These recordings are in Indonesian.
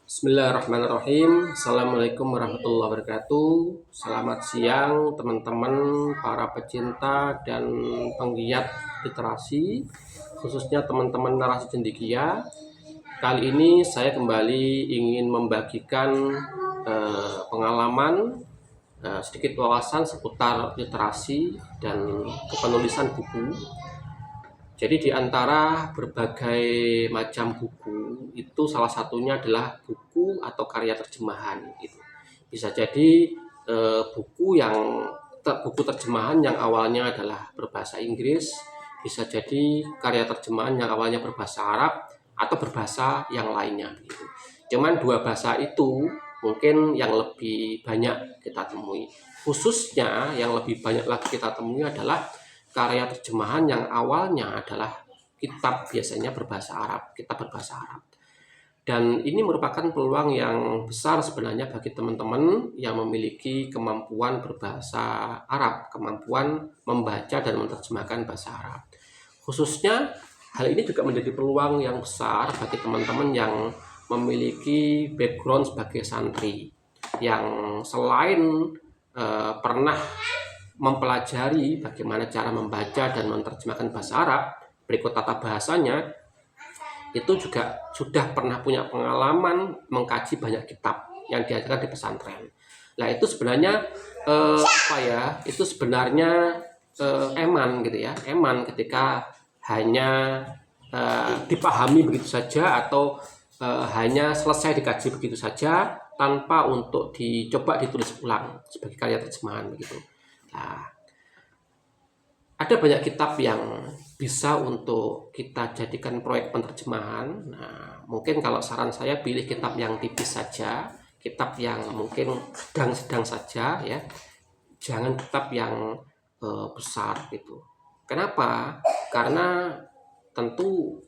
Bismillahirrahmanirrahim. Assalamualaikum warahmatullahi wabarakatuh. Selamat siang teman-teman para pecinta dan penggiat literasi, khususnya teman-teman narasi cendekia. Kali ini saya kembali ingin membagikan pengalaman, sedikit wawasan seputar literasi dan kepenulisan buku. Jadi di antara berbagai macam buku itu salah satunya adalah buku atau karya terjemahan gitu. Bisa jadi buku terjemahan yang awalnya adalah berbahasa Inggris, bisa jadi karya terjemahan yang awalnya berbahasa Arab atau berbahasa yang lainnya gitu. Cuman dua bahasa itu mungkin yang lebih banyak kita temui. Khususnya yang lebih banyak lagi kita temui adalah karya terjemahan yang awalnya adalah kitab biasanya berbahasa Arab, kitab berbahasa Arab. Dan ini merupakan peluang yang besar sebenarnya bagi teman-teman yang memiliki kemampuan berbahasa Arab, kemampuan membaca dan menerjemahkan bahasa Arab. Khususnya hal ini juga menjadi peluang yang besar bagi teman-teman yang memiliki background sebagai santri, yang selain pernah mempelajari bagaimana cara membaca dan menerjemahkan bahasa Arab berikut tata bahasanya, itu juga sudah pernah punya pengalaman mengkaji banyak kitab yang diajarkan di pesantren. Nah itu sebenarnya itu sebenarnya eman gitu ya, eman ketika hanya dipahami begitu saja atau hanya selesai dikaji begitu saja tanpa untuk dicoba ditulis ulang sebagai karya terjemahan begitu. Nah, ada banyak kitab yang bisa untuk kita jadikan proyek penerjemahan. Nah, mungkin kalau saran saya pilih kitab yang tipis saja, kitab yang mungkin sedang-sedang saja ya. Jangan kitab yang besar gitu. Kenapa? Karena tentu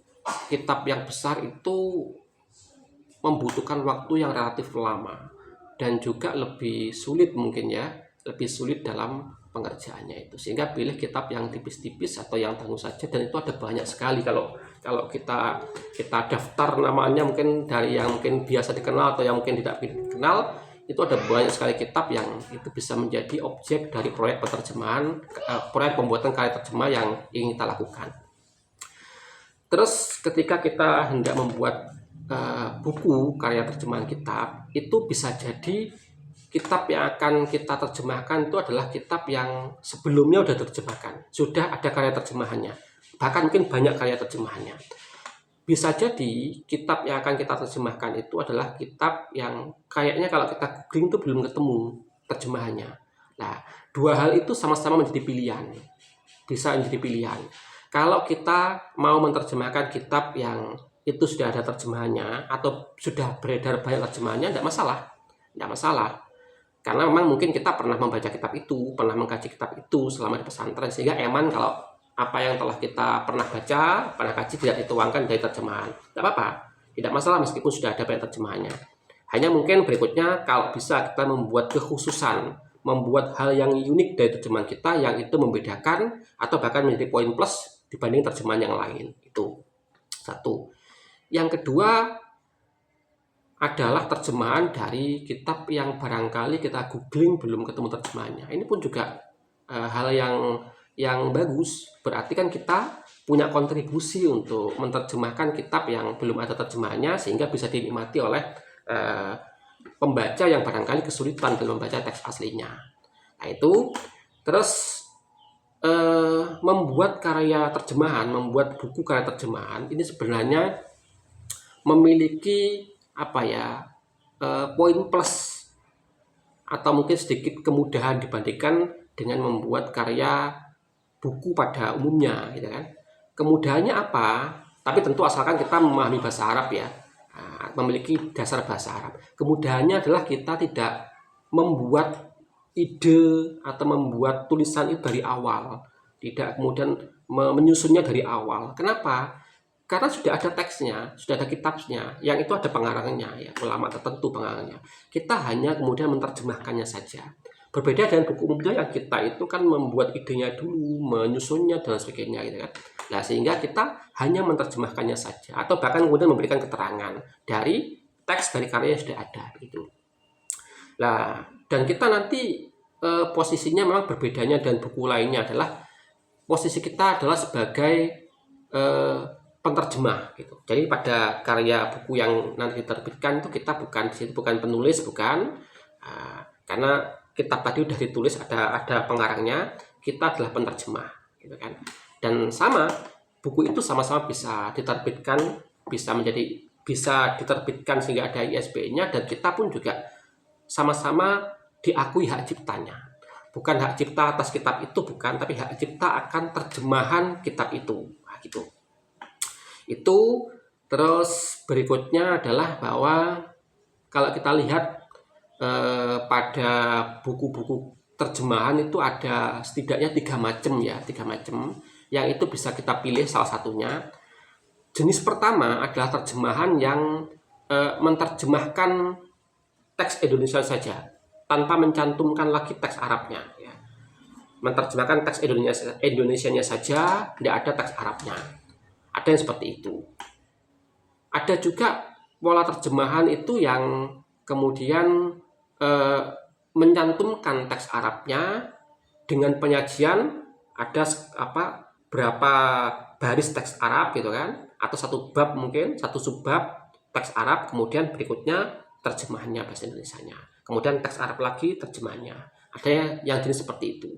kitab yang besar itu membutuhkan waktu yang relatif lama dan juga lebih sulit mungkin ya, lebih sulit dalam pengerjaannya itu, sehingga pilih kitab yang tipis-tipis atau yang tangguh saja, dan itu ada banyak sekali. Kalau kita daftar namanya mungkin dari yang mungkin biasa dikenal atau yang mungkin tidak dikenal, itu ada banyak sekali kitab yang itu bisa menjadi objek dari proyek penerjemahan, proyek pembuatan karya terjemah yang ingin kita lakukan. Terus ketika kita hendak membuat buku karya terjemahan kitab, itu bisa jadi kitab yang akan kita terjemahkan itu adalah kitab yang sebelumnya sudah terjemahkan, sudah ada karya terjemahannya, bahkan mungkin banyak karya terjemahannya. Bisa jadi kitab yang akan kita terjemahkan itu adalah kitab yang kayaknya kalau kita googling itu belum ketemu terjemahannya. Nah, dua hal itu sama-sama menjadi pilihan, bisa menjadi pilihan. Kalau kita mau menerjemahkan kitab yang itu sudah ada terjemahannya atau sudah beredar banyak terjemahannya, tidak masalah. Karena memang mungkin kita pernah membaca kitab itu, pernah mengkaji kitab itu selama di pesantren, sehingga eman kalau apa yang telah kita pernah baca, pernah kaji tidak dituangkan dari terjemahan. Tidak apa-apa, tidak masalah meskipun sudah ada banyak terjemahannya. Hanya mungkin berikutnya kalau bisa kita membuat kekhususan, membuat hal yang unik dari terjemahan kita yang itu membedakan atau bahkan menjadi poin plus dibanding terjemahan yang lain. Itu satu. Yang kedua adalah terjemahan dari kitab yang barangkali kita googling belum ketemu terjemahannya. Ini pun juga hal yang bagus. Berarti kan kita punya kontribusi untuk menerjemahkan kitab yang belum ada terjemahannya sehingga bisa dinikmati oleh pembaca yang barangkali kesulitan dalam membaca teks aslinya. Nah itu terus membuat karya terjemahan, membuat buku karya terjemahan ini sebenarnya memiliki poin plus atau mungkin sedikit kemudahan dibandingkan dengan membuat karya buku pada umumnya gitu kan. Kemudahannya apa? Tapi tentu asalkan kita memahami bahasa Arab ya, memiliki dasar bahasa Arab. Kemudahannya adalah kita tidak membuat ide atau membuat tulisan itu dari awal, tidak kemudian menyusunnya dari awal. Kenapa? Karena sudah ada teksnya, sudah ada kitabnya, yang itu ada pengarangnya, ya, ulama tertentu pengarangnya. Kita hanya kemudian menerjemahkannya saja. Berbeda dengan buku umumnya yang kita itu kan membuat idenya dulu, menyusunnya dan sebagainya gitu kan. Nah, sehingga kita hanya menerjemahkannya saja atau bahkan kemudian memberikan keterangan dari teks dari karya yang sudah ada gitu. Nah, dan kita nanti posisinya memang berbedanya dan buku lainnya adalah posisi kita adalah sebagai eh, penterjemah gitu. Jadi pada karya buku yang nanti diterbitkan itu kita bukan di situ bukan penulis, bukan. Karena kitab tadi udah ditulis, ada pengarangnya, kita adalah penerjemah gitu kan. Dan sama, buku itu sama-sama bisa diterbitkan, bisa diterbitkan sehingga ada ISBN-nya, dan kita pun juga sama-sama diakui hak ciptanya. Bukan hak cipta atas kitab itu, bukan, tapi hak cipta akan terjemahan kitab itu. Nah, gitu. Itu terus berikutnya adalah bahwa kalau kita lihat pada buku-buku terjemahan itu ada setidaknya 3 macam ya, 3 macam yang itu bisa kita pilih salah satunya. Jenis pertama adalah terjemahan yang menerjemahkan teks Indonesia saja tanpa mencantumkan lagi teks Arabnya ya. Menerjemahkan teks Indonesianya saja, tidak ada teks Arabnya. Ada yang seperti itu. Ada juga pola terjemahan itu yang kemudian mencantumkan teks Arabnya dengan penyajian ada berapa baris teks Arab gitu kan, atau satu bab, mungkin satu subbab teks Arab, kemudian berikutnya terjemahannya bahasa Indonesianya, kemudian teks Arab lagi terjemahannya. Ada yang jenis seperti itu.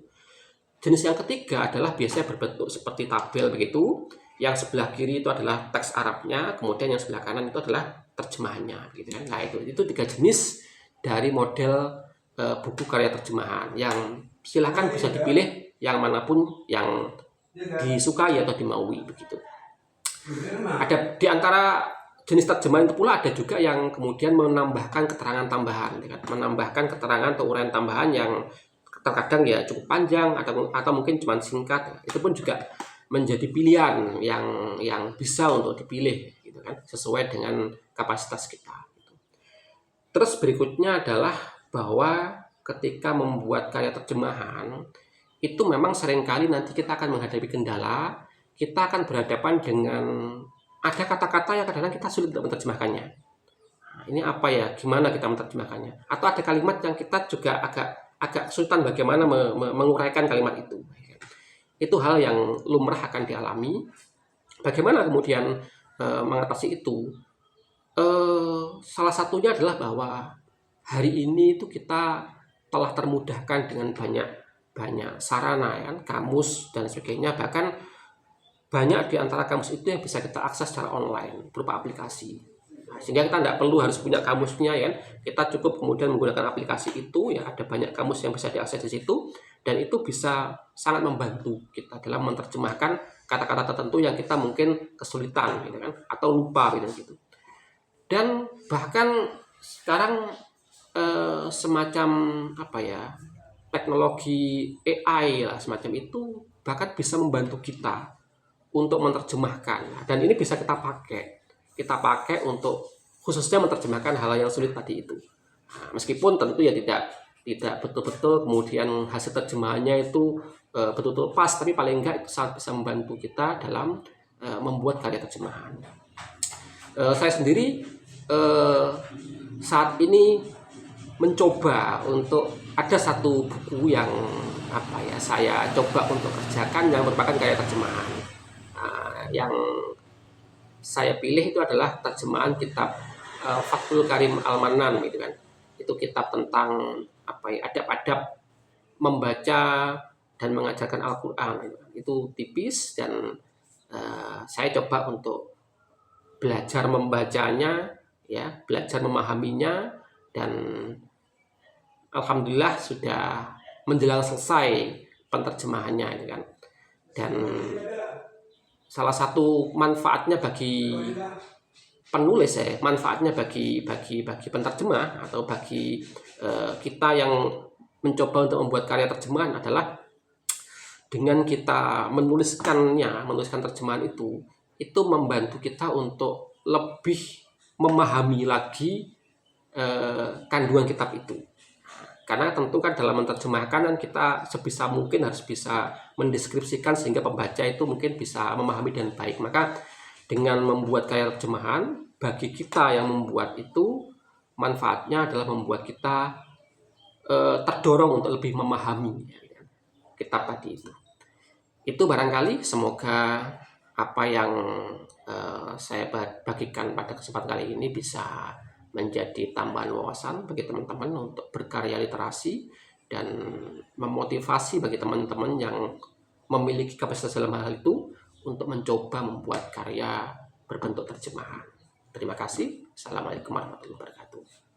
Jenis yang ketiga adalah biasanya berbentuk seperti tabel begitu, yang sebelah kiri itu adalah teks Arabnya, kemudian yang sebelah kanan itu adalah terjemahannya gitu kan. Nah, itu 3 jenis dari model buku karya terjemahan yang silakan bisa dipilih yang manapun yang disukai atau dimaui begitu. Ada di antara jenis terjemahan itu pula ada juga yang kemudian menambahkan keterangan tambahan, menambahkan keterangan atau uraian tambahan yang terkadang ya cukup panjang atau mungkin cuma singkat. Itu pun juga menjadi pilihan yang bisa untuk dipilih gitu kan, sesuai dengan kapasitas kita gitu. Terus berikutnya adalah bahwa ketika membuat karya terjemahan itu memang seringkali nanti kita akan menghadapi kendala, kita akan berhadapan dengan ada kata-kata yang kadang-kadang kita sulit untuk menerjemahkannya. Nah, ini apa ya? Gimana kita menerjemahkannya? Atau ada kalimat yang kita juga agak kesulitan bagaimana menguraikan kalimat itu. Itu hal yang lumrah akan dialami. Bagaimana kemudian mengatasi itu? Salah satunya adalah bahwa hari ini itu kita telah termudahkan dengan banyak sarana ya, kamus dan sebagainya. Bahkan banyak di antara kamus itu yang bisa kita akses secara online berupa aplikasi. Nah, sehingga kita tidak perlu harus punya kamusnya ya. Kita cukup kemudian menggunakan aplikasi itu ya, ada banyak kamus yang bisa diakses di situ, dan itu bisa sangat membantu kita dalam menerjemahkan kata-kata tertentu yang kita mungkin kesulitan gitu kan, atau lupa gitu. Dan bahkan sekarang semacam teknologi AI lah semacam itu bahkan bisa membantu kita untuk menerjemahkan, dan ini bisa kita pakai untuk khususnya menerjemahkan hal yang sulit tadi itu. Nah, meskipun tentu ya tidak betul-betul kemudian hasil terjemahannya itu betul-betul pas, tapi paling enggak itu sangat bisa membantu kita dalam membuat karya terjemahan. Saya sendiri saat ini mencoba untuk ada satu buku yang saya coba untuk kerjakan yang merupakan karya terjemahan. Yang saya pilih itu adalah terjemahan kitab Fathul Karim Al-Mannan gitu kan. Itu kitab tentang adab-adab membaca dan mengajarkan Al-Qur'an gitu. Itu tipis dan saya coba untuk belajar membacanya ya, belajar memahaminya, dan alhamdulillah sudah menjelang selesai penerjemahannya gitu kan. Dan salah satu manfaatnya bagi penulis manfaatnya bagi penerjemah atau bagi kita yang mencoba untuk membuat karya terjemahan adalah dengan kita menuliskan terjemahan itu membantu kita untuk lebih memahami lagi kandungan kitab itu. Karena tentu kan dalam menerjemahkan kan kita sebisa mungkin harus bisa mendeskripsikan sehingga pembaca itu mungkin bisa memahami dengan baik. Maka dengan membuat karya terjemahan bagi kita yang membuat itu, manfaatnya adalah membuat kita terdorong untuk lebih memahami kitab tadi itu. Itu barangkali semoga apa yang saya bagikan pada kesempatan kali ini bisa menjadi tambahan wawasan bagi teman-teman untuk berkarya literasi dan memotivasi bagi teman-teman yang memiliki kapasitas dalam hal itu untuk mencoba membuat karya berbentuk terjemahan. Terima kasih. Assalamualaikum warahmatullahi wabarakatuh.